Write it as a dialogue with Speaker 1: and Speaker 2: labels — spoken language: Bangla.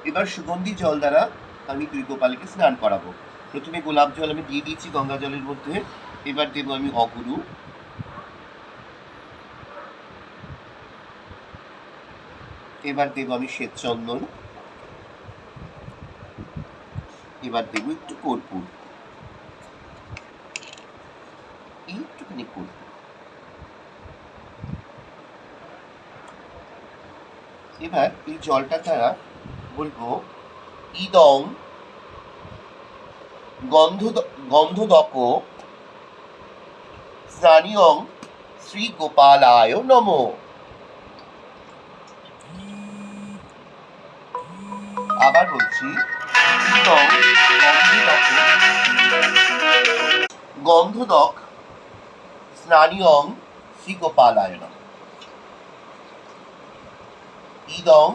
Speaker 1: এবার সুগন্ধি জল দ্বারা আমি দুই গোপালকে স্নান করাবো। প্রথমে গোলাপ জল আমি দিয়ে দিয়েছি গঙ্গা জলের মধ্যে। এবার দেবো আমি অগুরু, এবার দেবো আমি শ্বেতচন্দন, এবার দেবো একটু কর্পূর, একটুখানি কর্পূর। এবার এই জলটা দ্বারা বলবো ইদং গন্ধদক স্নানিয়ং শ্রী গোপালায় নমঃ। আবার বলছি, ইদং গন্ধদক স্নানিয়ং শ্রী গোপালায় নমঃ। ইদং